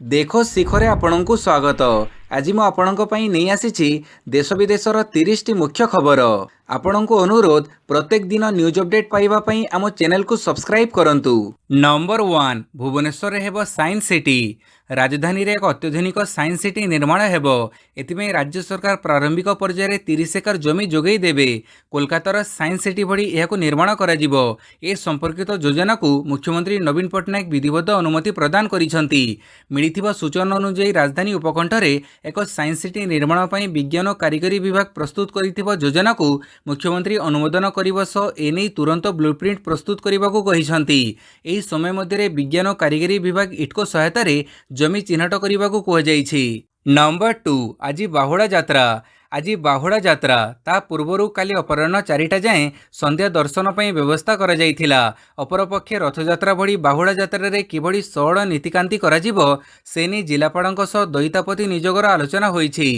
देखो शिखरे आपणଙ୍କୁ स्वागत। आज ମୁଁ ଆପଣଙ୍କ ପାଇଁ ନେଇ ଆସିଛି ଦେଶ ବିଦେଶର 30ଟି ମୁଖ୍ୟ ଖବର। ଆପଣଙ୍କୁ ଅନୁରୋଧ ପ୍ରତ୍ୟେକ ଦିନ ନ୍ୟୁଜ୍ ଅପଡେଟ୍ ପାଇବା ପାଇଁ ଆମ ଚ୍ୟାନେଲକୁ ସବସ୍କ୍ରାଇବ୍ କରନ୍ତୁ। ନମ୍ବର 1 ଭୁବନେଶ୍ୱରରେ ହେବ ସାଇନ୍ସ ସିଟି। ରାଜଧାନୀରେ ଏକ ଅତ୍ୟାଧୁନିକ ସାଇନ୍ସ ସିଟି ନିର୍ମାଣ ହେବ। ଏଥିପାଇଁ ରାଜ୍ୟ ସରକାର ପ୍ରାରମ୍ଭିକ ପର୍ଯ୍ୟାୟରେ 30 ଏକର ଜମି ଯୋଗାଇ ଦେବେ। କୋଲକାତାର ସାଇନ୍ସ ସିଟି ଭଳି ଏହାକୁ ନିର୍ମାଣ କରାଯିବ। ଏ ସମ୍ପର୍କିତ ଯୋଜନାକୁ ମୁଖ୍ୟମନ୍ତ୍ରୀ ନବୀନ ପଟ୍ଟନାୟକ ବିଧିବଦ୍ଧ ଅନୁମତି ପ୍ରଦାନ କରିଛନ୍ତି। ମିଳିଥିବା ସୂଚନା ଅନୁଯାୟୀ ରାଜଧାନୀ ଉପକଣ୍ଠରେ ଏକ ସାଇନ୍ସ ସିଟି ନିର୍ମାଣ ପାଇଁ ବିଜ୍ଞାନ ଓ କାରିଗରୀ ବିଭାଗ ପ୍ରସ୍ତୁତ କରିଥିବା ଯୋଜନାକୁ ମୁଖ୍ୟମନ୍ତ୍ରୀ ଅନୁମୋଦନ କରିବା ସହ ଏନେଇ ତୁରନ୍ତ ବ୍ଲୁପ୍ରିଣ୍ଟ ପ୍ରସ୍ତୁତ କରିବାକୁ କହିଛନ୍ତି। ଏହି ସମୟ ମଧ୍ୟରେ ବିଜ୍ଞାନ ଓ କାରିଗରୀ ବିଭାଗ ଇଟ୍କୋ ସହାୟତାରେ ଜମି ଚିହ୍ନଟ କରିବାକୁ କୁହାଯାଇଛି। ନମ୍ବର 2 ଆଜି ବାହୁଡ଼ା ଯାତ୍ରା। ଆଜି ବାହୁଡ଼ା ଯାତ୍ରା ତା ପୂର୍ବରୁ କାଲି ଅପରାହ୍ନ 4ଟା ଯାଏଁ ସନ୍ଧ୍ୟା ଦର୍ଶନ ପାଇଁ ବ୍ୟବସ୍ଥା କରାଯାଇଥିଲା। ଅପରପକ୍ଷେ ରଥଯାତ୍ରା ଭଳି ବାହୁଡ଼ା ଯାତ୍ରାରେ କିଭଳି ଷୋହଳ ନୀତିକାନ୍ତି କରାଯିବ ସେ ନେଇ ଜିଲ୍ଲାପାଳଙ୍କ ସହ ଦଇତାପତି ନିଯୋଗର ଆଲୋଚନା ହୋଇଛି।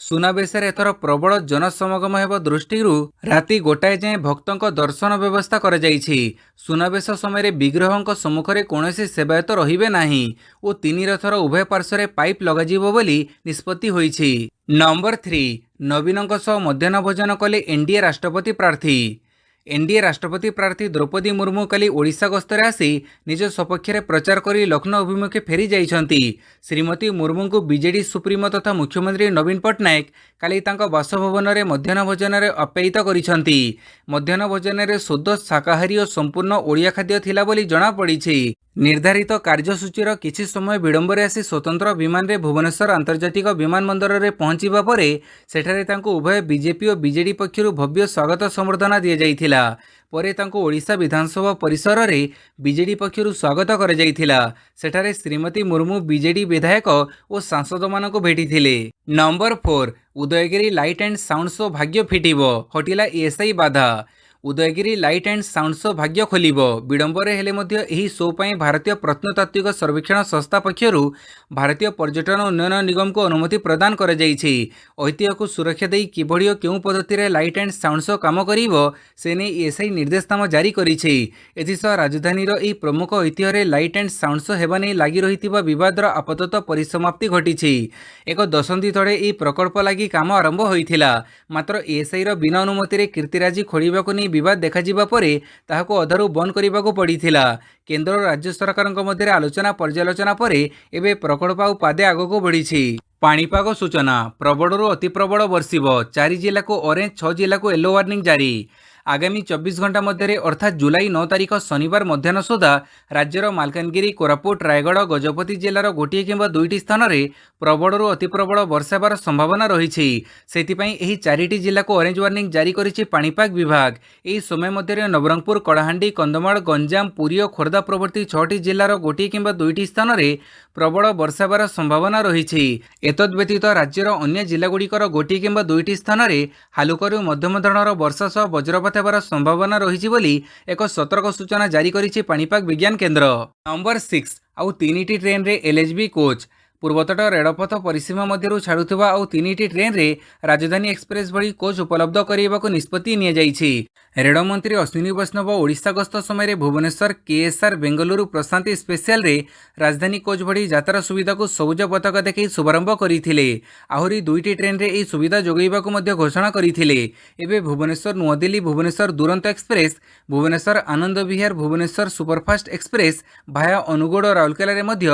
ସୁନାବେଶରେ ଏଥର ପ୍ରବଳ ଜନସମାଗମ ହେବ ଦୃଷ୍ଟିରୁ ରାତି 1ଟାଏ ଯାଏଁ ଭକ୍ତଙ୍କ ଦର୍ଶନ ବ୍ୟବସ୍ଥା କରାଯାଇଛି। ସୁନାବେଶ ସମୟରେ ବିଗ୍ରହଙ୍କ ସମ୍ମୁଖରେ କୌଣସି ସେବାୟତ ରହିବେ ନାହିଁ ଓ 3 ରଥର ଉଭୟ ପାର୍ଶ୍ୱରେ ପାଇପ୍ ଲଗାଯିବ ବୋଲି ନିଷ୍ପତ୍ତି ହୋଇଛି। ନମ୍ବର 3 ନବୀନଙ୍କ ସହ ମଧ୍ୟାହ୍ନ ଭୋଜନ କଲେ ଏନ୍ଡିଏ ରାଷ୍ଟ୍ରପତି ପ୍ରାର୍ଥୀ। ଏନ୍ଡିଏ ରାଷ୍ଟ୍ରପତି ପ୍ରାର୍ଥୀ ଦ୍ରୌପଦୀ ମୁର୍ମୁ କାଲି ଓଡ଼ିଶା ଗସ୍ତରେ ଆସି ନିଜ ସପକ୍ଷରେ ପ୍ରଚାର କରି ଲକ୍ଷ୍ନୌ ଅଭିମୁଖେ ଫେରି ଯାଇଛନ୍ତି। ଶ୍ରୀମତୀ ମୁର୍ମୁଙ୍କୁ ବିଜେଡି ସୁପ୍ରିମୋ ତଥା ମୁଖ୍ୟମନ୍ତ୍ରୀ ନବୀନ ପଟ୍ଟନାୟକ କାଲି ତାଙ୍କ ବାସଭବନରେ ମଧ୍ୟାହ୍ନ ଭୋଜନରେ ଆପ୍ୟାୟିତ କରିଛନ୍ତି। ମଧ୍ୟାହ୍ନ ଭୋଜନରେ ଶୁଦ୍ଧ ଶାକାହାରୀ ଓ ସମ୍ପୂର୍ଣ୍ଣ ଓଡ଼ିଆ ଖାଦ୍ୟ ଥିଲା ବୋଲି ଜଣାପଡ଼ିଛି। ନିର୍ଦ୍ଧାରିତ କାର୍ଯ୍ୟସୂଚୀର କିଛି ସମୟ ବିଳମ୍ବରେ ଆସି ସ୍ୱତନ୍ତ୍ର ବିମାନରେ ଭୁବନେଶ୍ୱର ଆନ୍ତର୍ଜାତିକ ବିମାନ ବନ୍ଦରରେ ପହଞ୍ଚିବା ପରେ ସେଠାରେ ତାଙ୍କୁ ଉଭୟ ବିଜେପି ଓ ବିଜେଡି ପକ୍ଷରୁ ଭବ୍ୟ ସ୍ୱାଗତ ସମ୍ବର୍ଦ୍ଧନା ଦିଆଯାଇଥିଲା। ପରେ ତାଙ୍କୁ ଓଡ଼ିଶା ବିଧାନସଭା ପରିସରରେ ବିଜେଡି ପକ୍ଷରୁ ସ୍ୱାଗତ କରାଯାଇଥିଲା। ସେଠାରେ ଶ୍ରୀମତୀ ମୁର୍ମୁ ବିଜେଡି ବିଧାୟକ ଓ ସାଂସଦମାନଙ୍କୁ ଭେଟିଥିଲେ। Number 4 Udayagiri light and sound show ଭାଗ୍ୟ ଫିଟିବ, ହଟିଲା ଇଏସ୍ଆଇ ବାଧା। Udayagiri light and sound show ଭାଗ୍ୟ ଖୋଲିବ। ବିଳମ୍ବରେ ହେଲେ ମଧ୍ୟ ଏହି ଶୋ ପାଇଁ ଭାରତୀୟ ପ୍ରତ୍ନତାତ୍ତ୍ୱିକ ସର୍ବେକ୍ଷଣ ସଂସ୍ଥା ପକ୍ଷରୁ ଭାରତୀୟ ପର୍ଯ୍ୟଟନ ଉନ୍ନୟନ ନିଗମକୁ ଅନୁମତି ପ୍ରଦାନ କରାଯାଇଛି। ଐତିହ୍ୟକୁ ସୁରକ୍ଷା ଦେଇ କିଭଳି ଓ କେଉଁ ପଦ୍ଧତିରେ ଲାଇଟ୍ ଆଣ୍ଡ ସାଉଣ୍ଡ ଶୋ କାମ କରିବ ସେ ନେଇ ଇଏସ୍ଆଇ ନିର୍ଦ୍ଦେଶନାମା ଜାରି କରିଛି। ଏଥିସହ ରାଜଧାନୀର ଏହି ପ୍ରମୁଖ ଐତିହ୍ୟରେ ଲାଇଟ୍ ଆଣ୍ଡ ସାଉଣ୍ଡ ଶୋ ହେବା ନେଇ ଲାଗି ରହିଥିବା ବିବାଦର ଆପାତତଃ ପରିସମାପ୍ତି ଘଟିଛି। ଏକ ଦଶନ୍ଧି ତଳେ ଏହି ପ୍ରକଳ୍ପ ଲାଗି କାମ ଆରମ୍ଭ ହୋଇଥିଲା। ମାତ୍ର ଇଏସ୍ଆଇର ବିନା ଅନୁମତିରେ କୀର୍ତ୍ତିରାଜି ଖୋଳିବାକୁ ନେଇ ବିବାଦ ଦେଖାଯିବା ପରେ ତାହାକୁ ଅଧାରୁ ବନ୍ଦ କରିବାକୁ ପଡ଼ିଥିଲା। କେନ୍ଦ୍ର ଓ ରାଜ୍ୟ ସରକାରଙ୍କ ମଧ୍ୟରେ ଆଲୋଚନା ପର୍ଯ୍ୟାଲୋଚନା ପରେ ଏବେ ପ୍ରକଳ୍ପ ଆଉ ପାଦେ ଆଗକୁ ବଢ଼ିଛି। ପାଣିପାଗ ସୂଚନା ପ୍ରବଳରୁ ଅତି ପ୍ରବଳ ବର୍ଷିବ। 4 ଜିଲ୍ଲାକୁ ଅରେଞ୍ଜ, 6 ଜିଲ୍ଲାକୁ ୟେଲୋ ୱାର୍ଣ୍ଣିଂ ଜାରି। ଆଗାମୀ 24 ଘଣ୍ଟା ମଧ୍ୟରେ ଅର୍ଥାତ୍ ଜୁଲାଇ 9 ତାରିଖ ଶନିବାର ମଧ୍ୟାହ୍ନ ସୁଦ୍ଧା ରାଜ୍ୟର ମାଲକାନଗିରି, କୋରାପୁଟ, ରାୟଗଡ଼, ଗଜପତି ଜିଲ୍ଲାର ଗୋଟିଏ କିମ୍ବା 2ଟି ସ୍ଥାନରେ ପ୍ରବଳରୁ ଅତି ପ୍ରବଳ ବର୍ଷା ହେବାର ସମ୍ଭାବନା ରହିଛି। ସେଥିପାଇଁ ଏହି 4ଟି ଜିଲ୍ଲାକୁ ଅରେଞ୍ଜ ୱାର୍ଣ୍ଣିଂ ଜାରି କରିଛି ପାଣିପାଗ ବିଭାଗ। ଏହି ସମୟ ମଧ୍ୟରେ ନବରଙ୍ଗପୁର, କଳାହାଣ୍ଡି, କନ୍ଧମାଳ, ଗଞ୍ଜାମ, ପୁରୀ ଓ ଖୋର୍ଦ୍ଧା ପ୍ରଭୃତି 6ଟି ଜିଲ୍ଲାର ଗୋଟିଏ କିମ୍ବା 2ଟି ସ୍ଥାନରେ ପ୍ରବଳ ବର୍ଷା ହେବାର ସମ୍ଭାବନା ରହିଛି। ଏତଦ୍ବ୍ୟତୀତ ରାଜ୍ୟର ଅନ୍ୟ ଜିଲ୍ଲାଗୁଡ଼ିକର ଗୋଟିଏ କିମ୍ବା 2ଟି ସ୍ଥାନରେ ହାଲୁକାରୁ ମଧ୍ୟମ ଧରଣର ବର୍ଷା ସହ ବଜ୍ରପାତ ହେବାର ସମ୍ଭାବନା ରହିଛି ବୋଲି ଏକ ସତର୍କ ସୂଚନା ଜାରି କରିଛି ପାଣିପାଗ ବିଜ୍ଞାନ କେନ୍ଦ୍ର। ନମ୍ବର 6 ଆଉ 3ଟି ଟ୍ରେନ୍ରେ ଏଲ୍ଏଚ୍ବି କୋଚ୍। ପୂର୍ବତଟ ରେଳପଥ ପରିସୀମା ମଧ୍ୟରୁ ଛାଡ଼ୁଥିବା ଆଉ 3ଟି ଟ୍ରେନ୍ରେ ରାଜଧାନୀ ଏକ୍ସପ୍ରେସ୍ ଭଳି କୋଚ୍ ଉପଲବ୍ଧ କରାଇବାକୁ ନିଷ୍ପତ୍ତି ନିଆଯାଇଛି। ରେଳମନ୍ତ୍ରୀ ଅଶ୍ୱିନୀ ବୈଷ୍ଣବ ଓଡ଼ିଶା ଗସ୍ତ ସମୟରେ ଭୁବନେଶ୍ୱର କେଏସ୍ଆର୍, ବେଙ୍ଗଲୁରୁ ପ୍ରଶାନ୍ତି ସ୍ପେଶିଆଲରେ ରାଜଧାନୀ କୋଚ୍ ଭଳି ଯାତ୍ରା ସୁବିଧାକୁ ସବୁଜ ପତାକା ଦେଖାଇ ଶୁଭାରମ୍ଭ କରିଥିଲେ। ଆହୁରି 2ଟି ଟ୍ରେନ୍ରେ ଏହି ସୁବିଧା ଯୋଗାଇବାକୁ ମଧ୍ୟ ଘୋଷଣା କରିଥିଲେ। ଏବେ Bhubaneswar New Delhi, Bhubaneswar Duronto express, Bhubaneswar Anand Vihar, Bhubaneswar superfast express via Angul ଓ ରାଉରକେଲାରେ ମଧ୍ୟ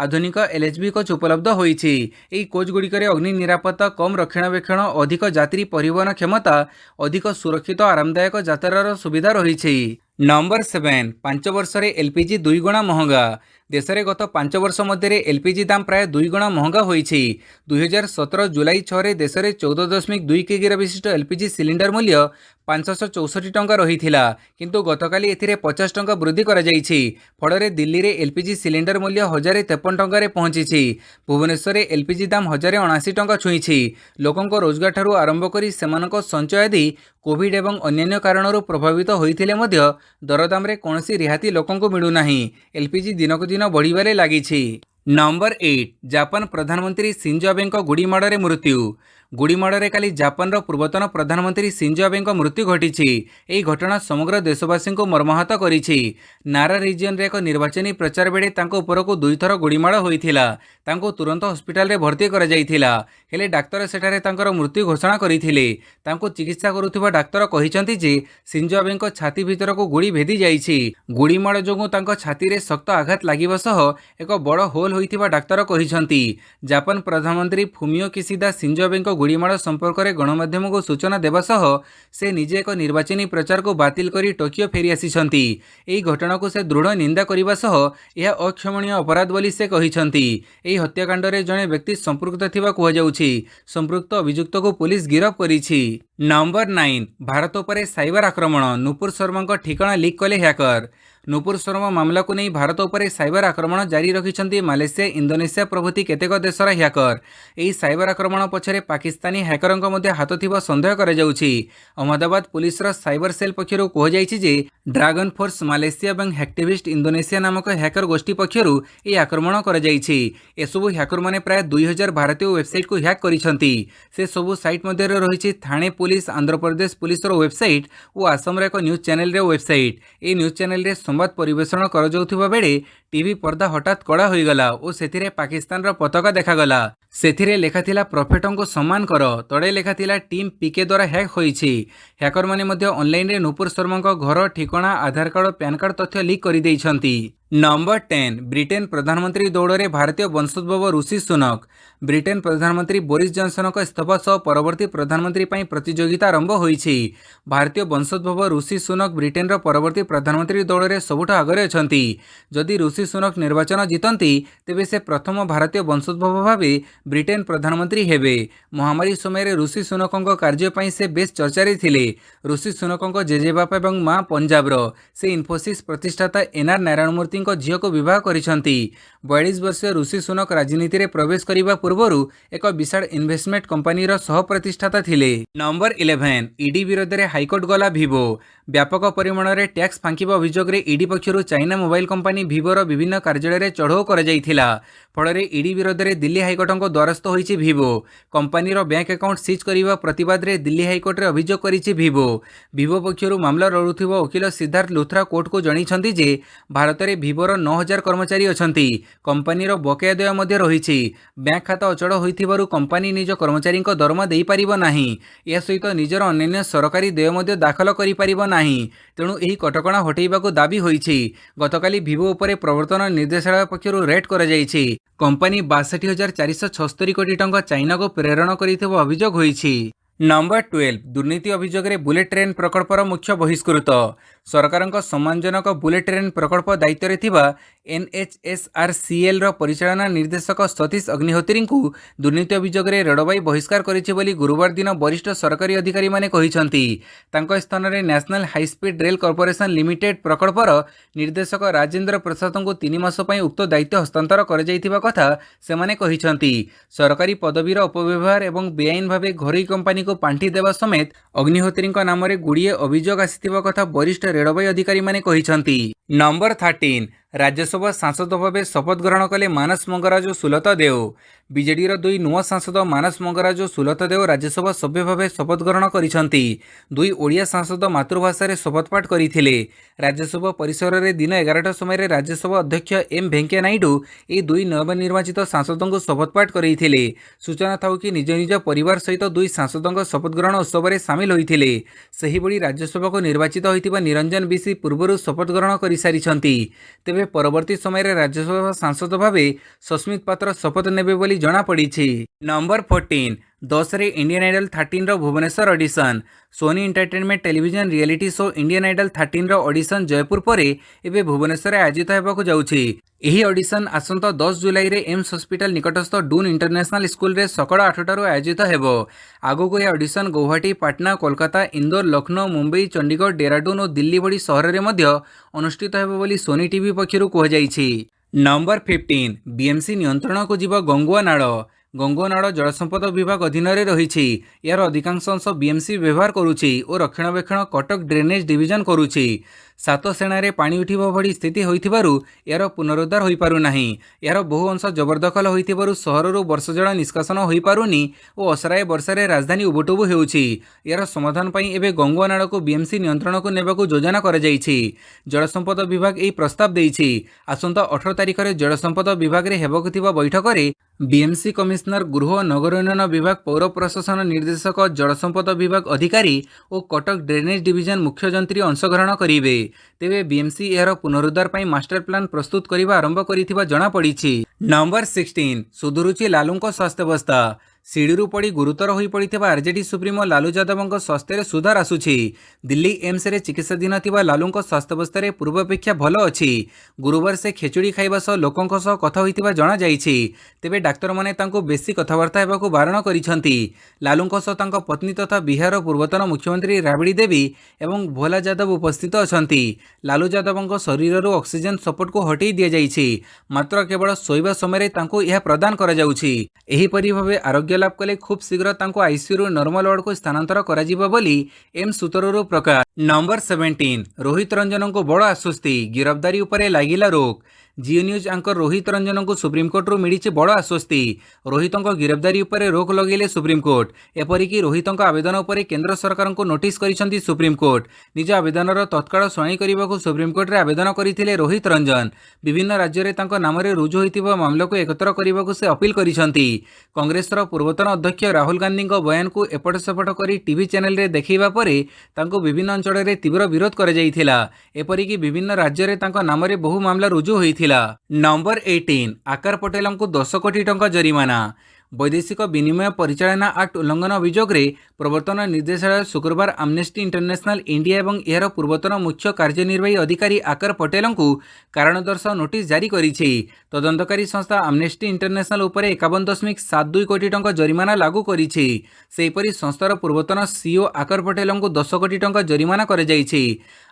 ଆଧୁନିକ ଏଲ୍ଏଚ୍ବି କୋଚ୍ ଉପଲବ୍ଧ ହୋଇଛି। ଏହି କୋଚ୍ଗୁଡ଼ିକରେ ଅଗ୍ନି ନିରାପତ୍ତା, କମ୍ ରକ୍ଷଣାବେକ୍ଷଣ, ଅଧିକ ଯାତ୍ରୀ ପରିବହନ କ୍ଷମତା, ଅଧିକ ସୁରକ୍ଷିତ ଆରାମଦାୟକ ଯାତ୍ରାର ସୁବିଧା ରହିଛି। ନମ୍ବର 7 5 ବର୍ଷରେ ଏଲ୍ପିଜି 2 ଗୁଣା ମହଙ୍ଗା। ଦେଶରେ ଗତ 5 ବର୍ଷ ମଧ୍ୟରେ ଏଲ୍ପିଜି ଦାମ ପ୍ରାୟ 2 ଗୁଣା ମହଙ୍ଗା ହୋଇଛି। 2017 ଜୁଲାଇ 6ରେ ଦେଶରେ 14.2 କେଜିର ବିଶିଷ୍ଟ ଏଲ୍ପିଜି ସିଲିଣ୍ଡର ମୂଲ୍ୟ 564 ଟଙ୍କା ରହିଥିଲା, କିନ୍ତୁ ଗତକାଲି ଏଥିରେ 50 ଟଙ୍କା ବୃଦ୍ଧି କରାଯାଇଛି। ଫଳରେ ଦିଲ୍ଲୀରେ ଏଲ୍ପିଜି ସିଲିଣ୍ଡର ମୂଲ୍ୟ 1053 ଟଙ୍କାରେ ପହଞ୍ଚିଛି। ଭୁବନେଶ୍ୱରରେ ଏଲ୍ପିଜି ଦାମ 1079 ଟଙ୍କା ଛୁଇଁଛି। ଲୋକଙ୍କ ରୋଜଗାରଠାରୁ ଆରମ୍ଭ କରି ସେମାନଙ୍କ ସଞ୍ଚୟ ଆଦି କୋଭିଡ୍ ଏବଂ ଅନ୍ୟାନ୍ୟ କାରଣରୁ ପ୍ରଭାବିତ ହୋଇଥିଲେ ମଧ୍ୟ ଦରଦାମରେ କୌଣସି ରିହାତି ଲୋକଙ୍କୁ ମିଳୁନାହିଁ। ଏଲ୍ପିଜି ଦିନକୁ ଦିନ ବଢ଼ିବାରେ ଲାଗିଛି। नंबर 8 जापान प्रधानमंत्री सिंजो आबेଙ୍କ गुड़ीमाड़े मृत्यु। गुड़ीमाड़े काली जापान पूर्वतन प्रधानमंत्री सिंजो आबेଙ୍କ मृत्यु घटी। यह घटना समग्र देशवासी को मर्माहत करिछि। नारा रिजन रे एक निर्वाचनी प्रचार बेले तांको उपरकू दुईथर गुड़ीमाड़ होइथिला। तांको तुरंत हॉस्पिटल रे भर्ती करा जाइथिला। हेले डाक्तर सेठारे तांकर मृत्यु घोषणा करिथिले। तांको चिकित्सा करुथिबा डाक्तर कहिसंती जे सिंजो आबेଙ୍କ छाती भितरकू गुड़ी भेदी जाइछि। गुड़ीमाड़ जोगु तांको छाती रे शक्त आघात लागिबा सह एक बड़ होल होइथिबा डाक्तर कहिसंती। जापान प्रधानमंत्री फुमियो किशिदा सिंजो आबेଙ୍କ गुड़ीमाड़ संपर्क में गणमाध्यम को सूचना देवा सह से निजे एक निर्वाचनी प्रचार को बातिल करी टोकियो फेरी आसिछंती। एही घटना को से दृढ़ निंदा करबा सह यह अक्षमणीय अपराध बोली से कहिछंती। एही हत्याकांड रे जणे व्यक्ति संपृक्त थिबा कुहा जाउछि। संपृक्त अभियुक्त को पुलिस गिरफ करिछि। नंबर 9 भारत पर साइबर आक्रमण। नुपुर शर्मा ठिकाना लीक कले हैकर। नुपुर शर्मा मामला को नहीं भारत पर साइबर आक्रमण जारी रखिछंती मालेशिया इंडोनेशिया प्रभृति केतेक देशर हैकर। एही साइबर आक्रमण पछरे पाकिस्तानी हैकरंक मध्ये हाथ थिबा संदेह करा जाउछि। अहमदाबाद पुलिस रो साइबर सेल पक्षरु कह जाइछि जे ड्रैगन फोर्स मालेशिया एवं हैक्टिविस्ट इंडोनेशिया नामक हैकर गोष्ठी पक्षरु ए आक्रमण करा जाइछि। एसबु हैकर माने प्राय 2000 भारतीय वेबसाइट को हैक करिछंती। से सबु साइट मध्ये रहिछि थाने पुलिस, आंध्र प्रदेश पुलिस रो वेबसाइट और आसाम रे एक न्यूज चैनल रे वेबसाइट। ए न्यूज चैनल रे संवाद परिवेषण कर जाउथिबा बेले टीवी पर्दा हठात कड़ा होईगला और सेथिरे पाकिस्तान रो पताका देखागला। सेथिरे लेखा थिला प्रॉफिटों को सम्मान कर, तड़े लेखा थिला टीम पीके द्वारा हैक होईछि। हैकर माने मध्ये ऑनलाइन रे नुपुर शर्मा को घर ठिकाना, आधार कार्ड, पैन कार्ड तथ्य लीक कर देइछंती। नंबर 10 ब्रिटेन प्रधानमंत्री दौड़ भारतीय वंशोद्भव ऋषि सुनक। ब्रिटेन प्रधानमंत्री बोरिस जॉनसन इस्तीफा सह परवर्ती प्रधानमंत्री प्रतियोगिता आरंभ होईछि। भारतीय वंशोद्भव ऋषि सुनक ब्रिटेन परवर्ती प्रधानमंत्री दौड़ में सबुठ आगे अछंती। जदि ऋषि सुनक निर्वाचन जीतती तेबे से प्रथम भारतीय वंशोद्भव भावे ब्रिटेन प्रधानमंत्री हेबे। महामारी समय ऋषि सुनकों कार्य ପାଇଁ से बेस चर्चारे थिले। ऋषि सुनकों जेजेबापा एवं मां पंजाबर से इन्फोसिस प्रतिष्ठाता एनआर नारायणमूर्ति झील को विवाह करिसंती। 42 वर्षीय ऋषि सुनक राजनीति रे प्रवेश करिबा पूर्वरु एक विशाल इन्वेस्टमेंट कंपनी रो सह प्रतिष्ठाता थिले। नंबर 11 ईडी विरोध रे हाईकोर्ट गला भिवो। व्यापक परिमाण रे टैक्स फांकिबा अभियोग रे ईडी पक्षरु चाइना मोबाइल कंपनी भिवोर विभिन्न कार्यालय रे चढ़ाऊ करा जाइथिला। फल ईडी विरोध रे दिल्ली हाईकोर्ट द्वारस्थ होईछि भिवो। कंपनी रो बैंक अकाउंट सीज करिबा प्रतिवाद रे दिल्ली हाईकोर्ट रे अभियोग करिछि भिवो। भिवो पक्षरु मामला लड़ुथिबा वकील सिद्धार्थ लुथरा कोर्ट को जणीछंती जे भारत रे भिवोर 9000 कर्मचारी अछंती। कंपनी रो बकेया देय मध्ये रहिछि। बैंक खाता अचल होइथिबारु कंपनी निज कर्मचारी दरमा देई पारिबो नाही। या सहित निजर अन्य सरकारी देय मध्ये दाखल करि पारिबो नाही। तेणु एही कटकणा हटेइबाकू दाबी होइछि। गतकाली भिवो उपरे प्रवर्तन निर्देशालय पक्षरु रेड करा जाइछि। कंपनी 62,476 कोटी टंका चाइना को प्रेरण करिथिबा अभियोग होइछि। नंबर 12 दुर्नीति अभियोग रे बुलेट ट्रेन प्रकल्पर मुख्य बहिष्कृत। सरकारक सम्मानजनक बुलेट ट्रेन प्रकल्प दायित्व रे थिबा एनएचएसआरसीएल रो परिचालना निर्देशक सतीश अग्निहोत्री को दुर्नीति अभियोग रे रेलवे बहिष्कार करिछि बोली गुरुवार दिन वरिष्ठ सरकारी अधिकारी माने कहिसंती। तांको स्थान रे national high speed rail corporation limited प्रकल्पर निर्देशक राजेंद्र प्रसाद को 3 मास पई उक्त दायित्व हस्तांतर कर जाइथिबा कथा से माने कहिसंती। सरकारी पदवीर अपव्यवहार एवं बेआईन भावे घरोई कंपनी को पांठी देवा समेत अग्निहोत्री नाम रे गुड़िए अभियोग आसिथिबा कथा वरिष्ठ रेलवे अधिकारी माने कहिसंती। नंबर 13 राज्यसभा सांसद भाव शपथ ग्रहण कले मानस मंगराज और सुलता देव। बीजेडी दुई नुआ सांसद मानस मंगराज और सुलता देव राज्यसभा सभ्य भाव शपथ ग्रहण करिसंती। दुई ओडिया सांसद मातृभाषा रे शपथ पाठ करथिले। राज्यसभा परिसर रे दिन 11टा समय राज्यसभा अध्यक्ष एम वेंकैया नायडू ए दुई नवनिर्वाचित सांसदों को शपथ पाठ करथिले। सूचना थाउ कि निज निज परिवार सहित दुई सांसदों शपथ ग्रहण उत्सव में सामिल होइथिले। सेही बड़ी राज्यसभा को निर्वाचित होइतिबा निरंजन बिसी पूर्व शपथ ग्रहण कर सारिछंती। तेबे परवर्ती समय राज्यसभा सांसद भावे सस्मित पात्र शपथ नेबे बोली जणा पड़िछि। नंबर 14 10 रे इंडियन आइडल 13 रो Bhubaneswar audition. Sony entertainment television reality show Indian Idol 13 रो ऑडिशन जयपुर परे एबे भुवनेश्वर आयोजित हेबाकू जाउछि। एही ऑडिशन आसंता 10 जुलाई रे एम्स हॉस्पिटल निकटस्थ डून इंटरनेशनल स्कूल रे सकाळ 8टारू आयोजित हेबो। आगोको यह ऑडिशन गुवाहाटी, पाटना, कोलकाता, इंदौर, लखनऊ, मुंबई, चंडीगढ़, डेहराडून और दिल्ली भली सहर रे मध्य अनुष्ठित हेबो बोली सोनी टीवी पक्षरु कह जाइछि। नंबर 15 बीएमसी नियंत्रण को जीव गंगुआ नाड़। गंगुआ नाड़ जलसंपद विभाग अधीन रही। यार अधिकांश अंश बीएमसी व्यवहार करुछि और रक्षणाबेक्षण कटक ड्रेनेज डिविजन करुछि। ସାତ ସେଣାରେ ପାଣି ଉଠିବା ଭଳି ସ୍ଥିତି ହୋଇଥିବାରୁ ଏହାର ପୁନରୁଦ୍ଧାର ହୋଇପାରୁନାହିଁ। ଏହାର ବହୁ ଅଂଶ ଜବରଦଖଲ ହୋଇଥିବାରୁ ସହରରୁ ବର୍ଷା ଜଳ ନିଷ୍କାସନ ହୋଇପାରୁନି ଓ ଅସରାଏ ବର୍ଷାରେ ରାଜଧାନୀ ଉବୁଟୁବୁ ହେଉଛି। ଏହାର ସମାଧାନ ପାଇଁ ଏବେ ଗଙ୍ଗୁଆ ନାଳକୁ ବିଏମ୍ସି ନିୟନ୍ତ୍ରଣକୁ ନେବାକୁ ଯୋଜନା କରାଯାଇଛି। ଜଳସମ୍ପଦ ବିଭାଗ ଏହି ପ୍ରସ୍ତାବ ଦେଇଛି। ଆସନ୍ତା 18 ତାରିଖରେ ଜଳସମ୍ପଦ ବିଭାଗରେ ହେବାକୁ ଥିବା ବୈଠକରେ ବିଏମ୍ସି କମିଶନର, ଗୃହ ଓ ନଗର ଉନ୍ନୟନ ବିଭାଗ, ପୌର ପ୍ରଶାସନ ନିର୍ଦ୍ଦେଶକ, ଜଳସମ୍ପଦ ବିଭାଗ ଅଧିକାରୀ ଓ କଟକ ଡ୍ରେନେଜ ଡିଭିଜନ ମୁଖ୍ୟ ଯନ୍ତ୍ରୀ ଅଂଶଗ୍ରହଣ କରିବେ। ତେବେ ବିଏମ୍ସି ଏହାର ପୁନରୁଦ୍ଧାର ପାଇଁ ମାଷ୍ଟର ପ୍ଲାନ ପ୍ରସ୍ତୁତ କରିବା ଆରମ୍ଭ କରିଥିବା ଜଣାପଡ଼ିଛି। ନମ୍ବର 16 ସୁଧୁରୁଛି ଲାଲୁଙ୍କ ସ୍ୱାସ୍ଥ୍ୟାବସ୍ଥା। ସିଡ଼ିରୁ ପଡ଼ି ଗୁରୁତର ହୋଇପଡ଼ିଥିବା ଆର୍ଜେଡି ସୁପ୍ରିମୋ ଲାଲୁ ଯାଦବଙ୍କ ସ୍ୱାସ୍ଥ୍ୟରେ ସୁଧାର ଆସୁଛି। ଦିଲ୍ଲୀ ଏମ୍ସରେ ଚିକିତ୍ସାଧୀନ ଥିବା ଲାଲୁଙ୍କ ସ୍ୱାସ୍ଥ୍ୟାବସ୍ଥାରେ ପୂର୍ବାପେକ୍ଷା ଭଲ ଅଛି। ଗୁରୁବାର ସେ ଖେଚୁଡ଼ି ଖାଇବା ସହ ଲୋକଙ୍କ ସହ କଥା ହୋଇଥିବା ଜଣାଯାଇଛି। ତେବେ ଡାକ୍ତରମାନେ ତାଙ୍କୁ ବେଶୀ କଥାବାର୍ତ୍ତା ହେବାକୁ ବାରଣ କରିଛନ୍ତି। ଲାଲୁଙ୍କ ସହ ତାଙ୍କ ପତ୍ନୀ ତଥା ବିହାରର ପୂର୍ବତନ ମୁଖ୍ୟମନ୍ତ୍ରୀ ରାବିଡ଼ି ଦେବୀ ଏବଂ ଭୋଲା ଯାଦବ ଉପସ୍ଥିତ ଅଛନ୍ତି। ଲାଲୁ ଯାଦବଙ୍କ ଶରୀରରୁ ଅକ୍ସିଜେନ ସପୋର୍ଟକୁ ହଟେଇ ଦିଆଯାଇଛି, ମାତ୍ର କେବଳ ଶୋଇବା ସମୟରେ ତାଙ୍କୁ ଏହା ପ୍ରଦାନ କରାଯାଉଛି। ଏହିପରି ଭାବେ ଆରୋଗ୍ୟ ଲାଭ କଲେ ଖୁବ୍ ଶୀଘ୍ର ତାଙ୍କୁ ଆଇସିୟୁରୁ ନର୍ମାଲ ୱାର୍ଡକୁ ସ୍ଥାନାନ୍ତର କରାଯିବ ବୋଲି ଏମ୍ସ ସୂତ୍ରରୁ ପ୍ରକାଶ। ନମ୍ବର 17 ରୋହିତ ରଞ୍ଜନଙ୍କୁ ବଡ଼ ଆଶ୍ୱସ୍ତି, ଗିରଫଦାରୀ ଉପରେ ଲାଗିଲା ରୋକ। ଜିଓ ନ୍ୟୁଜ୍ ଆଙ୍କର ରୋହିତ ରଞ୍ଜନଙ୍କୁ ସୁପ୍ରିମକୋର୍ଟରୁ ମିଳିଛି ବଡ଼ ଆଶ୍ୱସ୍ତି। ରୋହିତଙ୍କ ଗିରଫଦାରୀ ଉପରେ ରୋକ ଲଗାଇଲେ ସୁପ୍ରିମକୋର୍ଟ। ଏପରିକି ରୋହିତଙ୍କ ଆବେଦନ ଉପରେ କେନ୍ଦ୍ର ସରକାରଙ୍କୁ ନୋଟିସ କରିଛନ୍ତି ସୁପ୍ରିମକୋର୍ଟ। ନିଜ ଆବେଦନର ତତ୍କାଳ ଶୁଣାଣି କରିବାକୁ ସୁପ୍ରିମକୋର୍ଟରେ ଆବେଦନ କରିଥିଲେ ରୋହିତ ରଞ୍ଜନ। ବିଭିନ୍ନ ରାଜ୍ୟରେ ତାଙ୍କ ନାମରେ ରୁଜୁ ହୋଇଥିବା ମାମଲାକୁ ଏକତ୍ର କରିବାକୁ ସେ ଅପିଲ କରିଛନ୍ତି। କଂଗ୍ରେସର ପୂର୍ବତନ ଅଧ୍ୟକ୍ଷ ରାହୁଲ ଗାନ୍ଧୀଙ୍କ ବୟାନକୁ ଏପଟ ସେପଟ କରି ଟିଭି ଚ୍ୟାନେଲରେ ଦେଖାଇବା ପରେ ତାଙ୍କୁ ବିଭିନ୍ନ ଅଞ୍ଚଳରେ ତୀବ୍ର ବିରୋଧ କରାଯାଇଥିଲା। ଏପରିକି ବିଭିନ୍ନ ରାଜ୍ୟରେ ତାଙ୍କ ନାମରେ ବହୁ ମାମଲା ରୁଜୁ ହୋଇଥିଲା। ନମ୍ବର 18 ଆକାର ପଟେଲଙ୍କୁ 10 କୋଟି ଟଙ୍କା ଜରିମାନା। ବୈଦେଶିକ ବିନିମୟ ପରିଚାଳନା ଆକ୍ଟ ଉଲ୍ଲଂଘନ ଅଭିଯୋଗରେ ପ୍ରବର୍ତ୍ତନ ନିର୍ଦ୍ଦେଶାଳୟ ଶୁକ୍ରବାର ଆମନେଷ୍ଟି ଇଣ୍ଟରନ୍ୟାସନାଲ ଇଣ୍ଡିଆ ଏବଂ ଏହାର ପୂର୍ବତନ ମୁଖ୍ୟ କାର୍ଯ୍ୟନିର୍ବାହୀ ଅଧିକାରୀ ଆକାର ପଟେଲଙ୍କୁ କାରଣ ଦର୍ଶାଅ ନୋଟିସ ଜାରି କରିଛି। ତଦନ୍ତକାରୀ ସଂସ୍ଥା ଆମନେଷ୍ଟି ଇଣ୍ଟରନ୍ୟାସନାଲ ଉପରେ 51.72 କୋଟି ଟଙ୍କା ଜରିମାନା ଲାଗୁ କରିଛି। ସେହିପରି ସଂସ୍ଥାର ପୂର୍ବତନ ସିଇଓ ଆକାର ପଟେଲଙ୍କୁ 10 କୋଟି ଟଙ୍କା ଜରିମାନା କରାଯାଇଛି।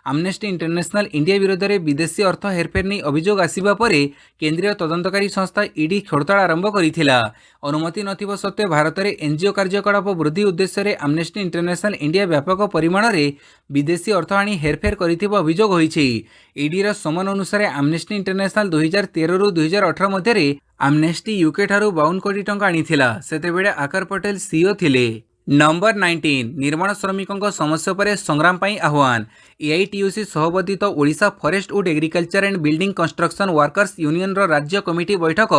ଆମନେଷ୍ଟି ଇଣ୍ଟରନ୍ୟାସନାଲ ଇଣ୍ଡିଆ ବିରୋଧରେ ବିଦେଶୀ ଅର୍ଥ ହେରଫେର ନେଇ ଅଭିଯୋଗ ଆସିବା ପରେ କେନ୍ଦ୍ରୀୟ ତଦନ୍ତକାରୀ ସଂସ୍ଥା ଇଡି ଖୋଳତାଡ଼ ଆରମ୍ଭ କରିଥିଲା। ଅନୁମତି ନଥିବା ସତ୍ତ୍ୱେ ଭାରତରେ ଏନଜିଓ କାର୍ଯ୍ୟକଳାପ ବୃଦ୍ଧି ଉଦ୍ଦେଶ୍ୟରେ ଆମନେଷ୍ଟି ଇଣ୍ଟରନ୍ୟାସନାଲ ଇଣ୍ଡିଆ ବ୍ୟାପକ ପରିମାଣରେ ବିଦେଶୀ ଅର୍ଥ ଆଣି ହେରଫେର କରିଥିବା ଅଭିଯୋଗ ହୋଇଛି। ଇଡିର ସମନ ଅନୁସାରେ ଆମନେଷ୍ଟି ଇଣ୍ଟରନ୍ୟାସନାଲ 2013ରୁ 2018 ମଧ୍ୟରେ ଆମନେଷ୍ଟି ୟୁକେ ଠାରୁ 52 କୋଟି ଟଙ୍କା ଆଣିଥିଲା। ସେତେବେଳେ ଆକାର ପଟେଲ ସିଇଓ ଥିଲେ। ନମ୍ବର 19 ନିର୍ମାଣ ଶ୍ରମିକଙ୍କ ସମସ୍ୟା ଉପରେ ସଂଗ୍ରାମ ପାଇଁ ଆହ୍ୱାନ। ଏଆଇଟିୟୁସି ସହବର୍ଦ୍ଧିତ Odisha forest wood agriculture and building construction workers ୟୁନିୟନର ରାଜ୍ୟ କମିଟି ବୈଠକ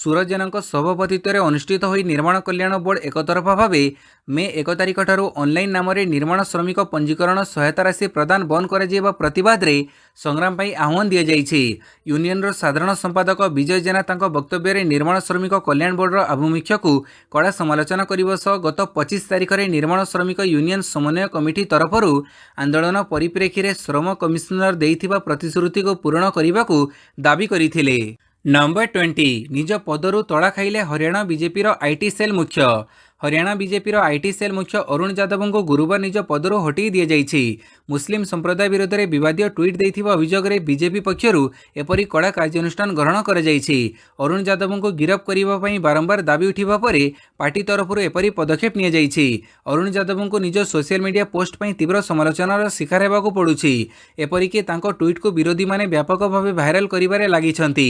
ସୁରଜ ଜେନାଙ୍କ ସଭାପତିତ୍ୱରେ ଅନୁଷ୍ଠିତ ହୋଇ ନିର୍ମାଣ କଲ୍ୟାଣ ବୋର୍ଡ ଏକତରଫା ଭାବେ ମେ 1 ତାରିଖଠାରୁ ଅନଲାଇନ୍ ନାମରେ ନିର୍ମାଣ ଶ୍ରମିକ ପଞ୍ଜୀକରଣ ସହାୟତା ରାଶି ପ୍ରଦାନ ବନ୍ଦ କରାଯିବା ପ୍ରତିବାଦରେ ସଂଗ୍ରାମ ପାଇଁ ଆହ୍ୱାନ ଦିଆଯାଇଛି। ୟୁନିୟନର ସାଧାରଣ ସମ୍ପାଦକ ବିଜୟ ଜେନା ତାଙ୍କ ବକ୍ତବ୍ୟରେ ନିର୍ମାଣ ଶ୍ରମିକ କଲ୍ୟାଣ ବୋର୍ଡର ଆଭିମୁଖ୍ୟକୁ କଡ଼ା ସମାଲୋଚନା କରିବା ସହ ଗତ 25 ତାରିଖରେ ନିର୍ମାଣ ଶ୍ରମିକ ୟୁନିୟନ ସମନ୍ୱୟ କମିଟି ତରଫରୁ ଆନ୍ଦୋଳନ ପରିପ୍ରେକ୍ଷୀରେ ଶ୍ରମ କମିଶନର ଦେଇଥିବା ପ୍ରତିଶ୍ରୁତିକୁ ପୂରଣ କରିବାକୁ ଦାବି କରିଥିଲେ। ନମ୍ବର 20 ନିଜ ପଦରୁ ତଡ଼ା ଖାଇଲେ ହରିୟାଣା ବିଜେପିର ଆଇଟି ସେଲ୍ ମୁଖ୍ୟ। ହରିୟାଣା ବିଜେପିର ଆଇଟି ସେଲ୍ ମୁଖ୍ୟ ଅରୁଣ ଯାଦବଙ୍କୁ ଗୁରୁବାର ନିଜ ପଦରୁ ହଟେଇ ଦିଆଯାଇଛି। ମୁସଲିମ ସମ୍ପ୍ରଦାୟ ବିରୋଧରେ ବିବାଦୀୟ ଟ୍ୱିଟ୍ ଦେଇଥିବା ଅଭିଯୋଗରେ ବିଜେପି ପକ୍ଷରୁ ଏପରି କଡ଼ା କାର୍ଯ୍ୟାନୁଷ୍ଠାନ ଗ୍ରହଣ କରାଯାଇଛି। ଅରୁଣ ଯାଦବଙ୍କୁ ଗିରଫ କରିବା ପାଇଁ ବାରମ୍ବାର ଦାବି ଉଠିବା ପରେ ପାର୍ଟି ତରଫରୁ ଏପରି ପଦକ୍ଷେପ ନିଆଯାଇଛି। ଅରୁଣ ଯାଦବଙ୍କୁ ନିଜ ସୋସିଆଲ ମିଡିଆ ପୋଷ୍ଟ ପାଇଁ ତୀବ୍ର ସମାଲୋଚନାର ଶିକାର ହେବାକୁ ପଡ଼ୁଛି। ଏପରିକି ତାଙ୍କ ଟ୍ୱିଟ୍କୁ ବିରୋଧୀମାନେ ବ୍ୟାପକ ଭାବେ ଭାଇରାଲ କରିବାରେ ଲାଗିଛନ୍ତି।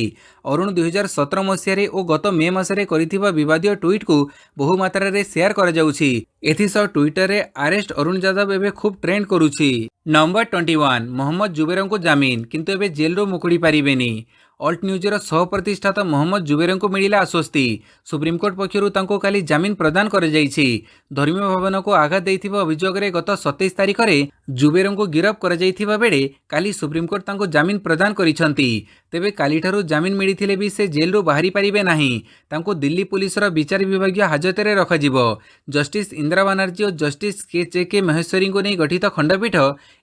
ଅରୁଣ 2017 ମସିହାରେ ଓ ଗତ ମେ ମାସରେ କରିଥିବା ବିବାଦୀୟ ଟ୍ୱିଟ୍କୁ ବହୁ ମାତ୍ରାରେ ସେୟାର କରାଯାଉଛି। ଏଥିସହ ଟ୍ୱିଟରରେ ଆରେଷ୍ଟ ଅରୁଣ ଯାଦବ ଏବେ ଖୁବ୍ ଟ୍ରେଣ୍ଡ କରୁଛି। ନମ୍ବର 21 ମହମ୍ମଦ ଜୁବେରଙ୍କୁ ଜାମିନ, କିନ୍ତୁ ଏବେ ଜେଲରୁ ମୁକୁଳି ପାରିବେନି। ଅଲ୍ଟ ନ୍ୟୁଜର ସହ ପ୍ରତିଷ୍ଠାତା ମହମ୍ମଦ ଜୁବେରଙ୍କୁ ମିଳିଲା ଆଶ୍ୱସ୍ତି। ସୁପ୍ରିମକୋର୍ଟ ପକ୍ଷରୁ ତାଙ୍କୁ କାଲି ଜାମିନ ପ୍ରଦାନ କରାଯାଇଛି। ଧର୍ମୀୟ ଭାବନାକୁ ଆଘାତ ଦେଇଥିବା ଅଭିଯୋଗରେ ଗତ 27 ତାରିଖରେ ଜୁବେରଙ୍କୁ ଗିରଫ କରାଯାଇଥିବା ବେଳେ କାଲି ସୁପ୍ରିମକୋର୍ଟ ତାଙ୍କୁ ଜାମିନ ପ୍ରଦାନ କରିଛନ୍ତି। ତେବେ କାଲିଠାରୁ ଜାମିନ ମିଳିଥିଲେ ବି ସେ ଜେଲରୁ ବାହାରି ପାରିବେ ନାହିଁ। ତାଙ୍କୁ ଦିଲ୍ଲୀ ପୁଲିସର ବିଚାର ବିଭାଗୀୟ ହାଜତରେ ରଖାଯିବ। ଜଷ୍ଟିସ୍ ଇନ୍ଦିରା ବାନାର୍ଜୀ ଓ ଜଷ୍ଟିସ୍ କେ ମହେଶ୍ୱରୀଙ୍କୁ ନେଇ ଗଠିତ ଖଣ୍ଡପୀଠ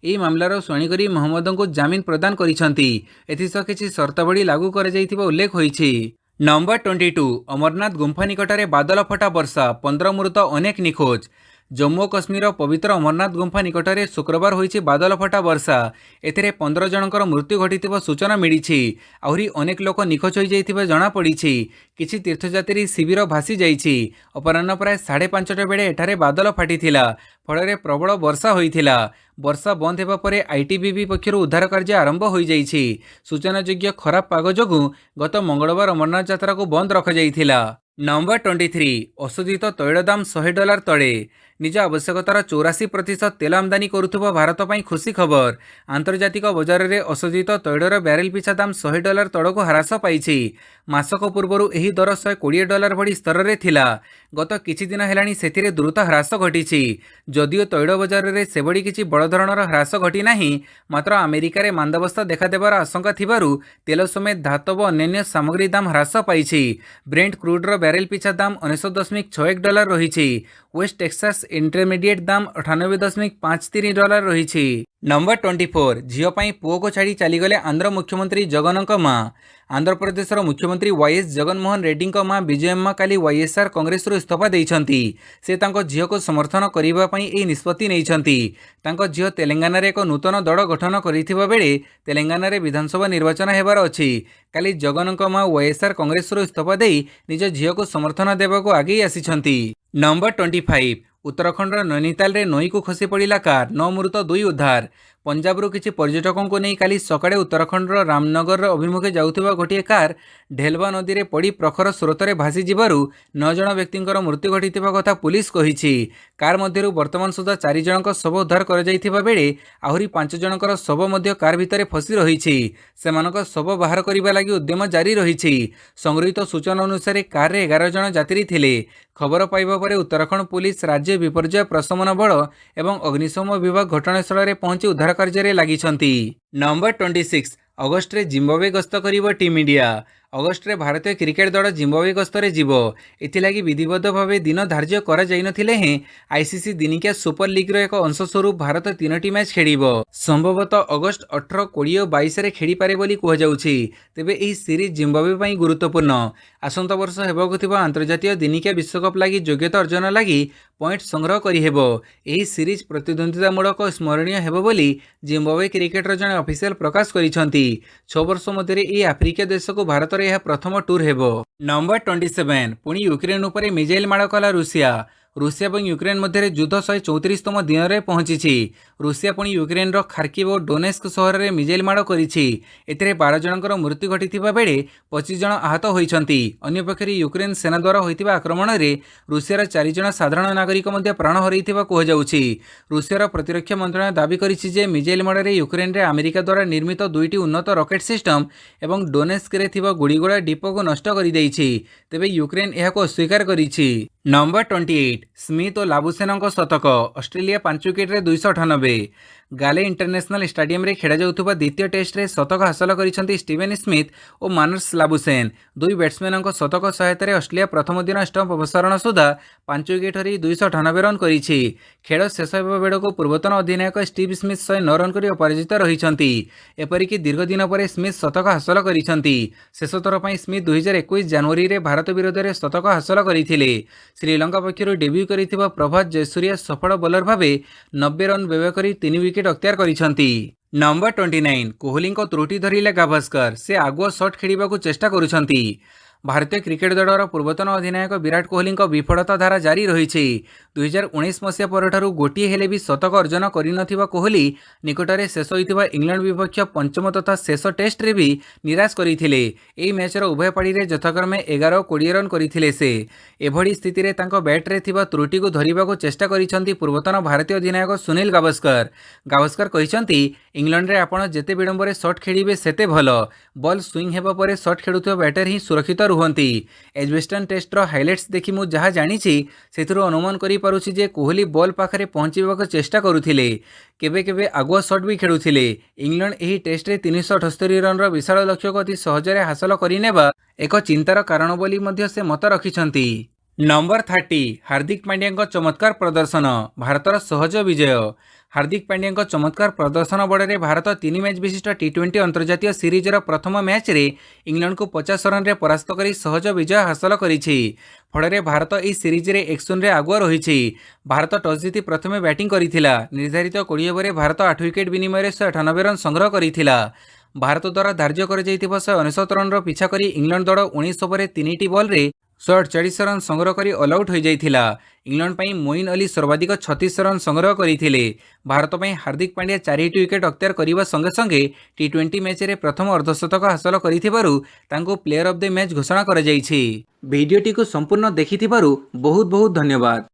ଏହି ମାମଲାର ଶୁଣାଣି କରି ମହମ୍ମଦଙ୍କୁ ଜାମିନ ପ୍ରଦାନ କରିଛନ୍ତି। ଏଥିସହ କିଛି ସର୍ତ୍ତାବଳୀ ଲାଗୁ କରାଯାଇଥିବା ଉଲ୍ଲେଖ ହୋଇଛି। ନମ୍ବର 22 ଅମରନାଥ ଗୁମ୍ଫା ନିକଟରେ ବାଦଲ ଫଟା ବର୍ଷା, 15 ମୃତ ଅନେକ ନିଖୋଜ। जम्मू और कश्मीर पवित्र अमरनाथ गुंफा निकटରେ शुक्रवार होईଛି बादल फटा वर्षा। एथिरे 15 जनकर मृत्यु घटिथिबा सूचना मिलिछि। आहुरी अनेक लोक निखोज होई जाइथिबा जणा पड़िछि। किछि तीर्थयात्री शिविर भासी जाइछि। अपराह्न प्राय 5:30 बेले एठारे बादल फाटिथिला, फଳରେ प्रबल वर्षा होइथिला। वर्षा बंद हेबा परे आईटीबीपी पक्षरु उद्धार कार्य आरंभ होई जाइछि। सूचनायोग्य खराब पाग जोगु गत मंगलवार अमरनाथ यात्रा को बंद रखा जाइथिला। नंबर 23 अशोधित तैल दाम $100 तले। निज आवश्यकतार 84% तेल आमदानी करुथुबा भारत ପାଇଁ खुशी खबर। आंतर्जातिक बजार में अशोधित तैलर ब्यारेल पिछा दाम $100 तड़क ह्रास पाई। मासक पूर्व यह दर $120 भली स्तर में थिला। गत किछि दिन हेलाणी सेथिरे द्रुत ह्रास घटी। जदिओ तैल बजार में सेभली किछि बड़ धरणर ह्रास घटी नाही, मात्र अमेरिका रे मांदावस्था देखादेवार आशंका थिबारु तेल समेत धातव अन्य सामग्री दाम ह्रास पाई। ब्रेंट क्रूडर ब्यारेल पिछा दाम $19.61 रही। वेस्ट टेक्सास इंटरमीडिएट दाम $98.53 रही। नंबर 24 झील पुओ को छाड़ी चलीगले आंध्र मुख्यमंत्री जगन मां। आंध्र प्रदेशर मुख्यमंत्री वाईएस जगनमोहन रेड्डी मां विजयम्मा काली वाईएसआर कांग्रेस इस्तीफा देइछंती। से तांको झील को समर्थन करिबा पई एही निष्पत्ति नेइछंती। तांको झील तेलंगाना रे एक नूतन दल गठन करिथिबा बेले तेलंगाना रे विधानसभा निर्वाचन हेबार अछि। काली जगन मां वाईएसआर कांग्रेस इस्तीफा देई निज झील को समर्थन देबाको आगे आसिछंती। नंबर 25 उत्तराखंड नैनीताल रे नई को खसी पड़ा कार, 9 मृत 2 उद्धार। पंजाब किसी पर्यटकों को नहीं काली सकाळे उत्तराखंड रामनगर अभिमुखे जाउथिबा गोटे कार ढेलवा नदी में पड़ी प्रखर स्रोत में भासी जिबारु 9 जन व्यक्तिंकर मृत्यु घटिथिबा कथा पुलिस कहिछि। कार मध्यरु वर्तमान सुधा 4 जनक शव उद्धार कर जाइथिबा बेले आहुरी 5 जनकर शव मध्य कार भितरे फसी रहिछि। सेमानक शव बाहर करिबा लागि उद्यम जारी रहिछि। संग्रहित सूचना अनुसार कार रे 11 जन यात्री थिले। खबर पाइबा परे उत्तराखंड पुलिस, राज्य विपर्यय प्रशमन बल एवं अग्निशम विभाग घटनास्थल में पहुंची उद्धार कार्य लगी। नंबर 26 अगस्ट रे जिम्बाब्वे गस्त करिवो टीम इंडिया। अगस्ट रे भारतीय क्रिकेट दल जिम्बाब्वे गस्तरे जीवो। एथिलागि विधिबद्ध भावे दिन धार्य करा जाई नथिले हें आईसीसी दिनिकिया सुपर लीग रो एक अंश स्वरूप भारत 3टी मैच खेलिबो। संभवतः अगस्ट 18, 20 और 22 रे खेली पारे बोली कह जाउछि। तेबे एही सीरीज जिम्बाब्वे पई गुरुत्वपूर्ण। आसंता वर्ष हेबाकु थिबा अंतर्जातीय दिनिकिया विश्वकप लागि योग्यता अर्जन लागि पॉइंट संग्रह करि हेबो। एही सीरीज प्रतिद्वंदितामूलक स्मरणीय हेबो बोली जिम्बाब्वे क्रिकेटर जने ऑफिशियल प्रकाश करिसंती। 6 वर्ष मध्यरे एही आफ्रिकीय देश को भारत यह प्रथम टूर हेबो। नंबर 27 पुणी यूक्रेन उपरे मिसाइल माड़ कला रूसिया। रूसिया और यूक्रेन मध्य युद्ध 134तम दिन में पहुंची। रूसिया पुणी यूक्रेन खार्किव और डोनेस्क सहर में मिसाइल माड़ करिछि। एथिरे 12 जनकर मृत्यु घटिथिबा बेले 25 जन आहत होइछंती। अन्य पक्षरे यूक्रेन सेना द्वारा होइतिबा आक्रमण में रूसियार 4 जन साधारण नागरिक मध्य प्राण हरैथिबा कहजाउछि। रूसियार प्रतिरक्षा मंत्रालय दाबी करिछि जे मिसाइल माड़े यूक्रेन रे अमेरिका द्वारा निर्मित 2टी उन्नत रॉकेट सिस्टम एवं डोनेस्क रे थिबा गुड़ीगोड़ा डिपो को नष्ट कर देइछि। तेबे यूक्रेन एहाको अस्वीकार करिछि। नंबर 28 स्मिथ और लाबुसेन शतक। ऑस्ट्रेलिया 5 विकेट रे 298। गाले इंटरनेशनल स्टेडियम रे खेला जाउथुबा द्वितीय टेस्ट रे शतक हासिल करिसंती स्टीवेन स्मिथ और मानस लाबुसेन। 2 बैट्समैन शतक सहायतार ऑस्ट्रेलिया प्रथम दिन स्टंप अपसारण सुधा 5 विकेट हरी 298 रन करिछि। खेल शेष होबा बेलको पूर्वतन अधिनायक स्टीव स्मिथ 109 रन करी अपराजित रहिसंती। एपरिकी दीर्घ दिन पर स्मिथ शतक हासिल करिसंती। शेष थर पई स्मिथ 2021 जनवरी रे भारत विरोध में शतक हासिल करथिले। श्रीलंका पक्षर डेब्यू करिथिबा प्रभात जयसूर्या सफल बॉलर भावे 90 रन व्यय करी 3 विकेट अख्तियार करिसंती। नंबर 29 कोहली को त्रुटि धरिले गावस्कर। से आगुआ शॉट खेलिबाकू चेष्टा करुछंती। भारतीय क्रिकेट दलर पूर्वतन अधिनायक विराट कोहली विफलता धारा जारी रही। 2019 मसीहा परठारु गोटिए हेले भी शतक अर्जन करिनथिबा कोहली निकटरे शेष होइतिबा इंग्लैंड विपक्ष पंचम तथा शेष टेस्ट रे भी निराश करिथिले। एही मैचर उभय पाड़ी रे यथाक्रमे 11 और 20 रन करिथिले। से एभली स्थिति रे तांको बैट रे थिबा त्रुटि को धरिबाकू चेष्टा करिसंती पूर्वतन भारतीय अधिनायक सुनील गावस्कर। गावस्कर कहिसंती इंग्लैंड रे आपण जेते विडंबरे शॉट खेलिबे सेते भल। बॉल स्विंग हेबा परे शॉट खेलुथिबा बैटर ही सुरक्षित रुहंती। एजवेस्टर्न टेस्ट रो हाइलाइट्स देखि मु जहा जानिछि सेथुरो अनुमान करि पारुछि जे कोहली बॉल पाखरे पहुंचीबाक चेष्टा करुथिले। केबे केबे आगुआ शॉट भी खेलुथिले। इंग्लैंड एही टेस्ट रे 378 रन रो विशाल लक्ष्य को अति सहजरे हासिल करिनेबा एक चिंतार कारण बोली मध्य से मत रखिछंती। नंबर 30 हार्दिक पांड्या चमत्कार प्रदर्शन। भारतर सहज विजय। हार्दिक पांड्या चमत्कार प्रदर्शन बड़े भारत 3 मैच विशिष्ट टी20 अंतर्जातीय सीरीजर प्रथम मैच रे इंग्लैंड को 50 रन रे परास्त कर सहज विजय हासिल करिछि। फल भारत इस सीरीज रे 1-0 रे आगुआ रही। भारत टॉस जीति प्रथमे बैटिंग करिथिला। निर्धारित 20 ओवर भारत 8 विकेट विनिमय 198 रन संग्रह करिथिला। भारत द्वारा धार्य कर 199 रन पिछा करी इंग्लैंड दल 19 ओवर 3 बॉल रे 148 रन संग्रह कर ऑल आउट हो जाइथिला। इंग्लैंड पई मोइन अली सर्वाधिक 36 रन संग्रह करथिले। भारत पई हार्दिक पांड्या 4टी विकेट अख्तियार करने संगे संगे टी20 मैच रे प्रथम अर्धशतक हासिल करिथिबारु तांको प्लेयर ऑफ द मैच घोषणा करा जाइछि। वीडियोटी को संपूर्ण देखिथिबारु बहुत बहुत धन्यवाद।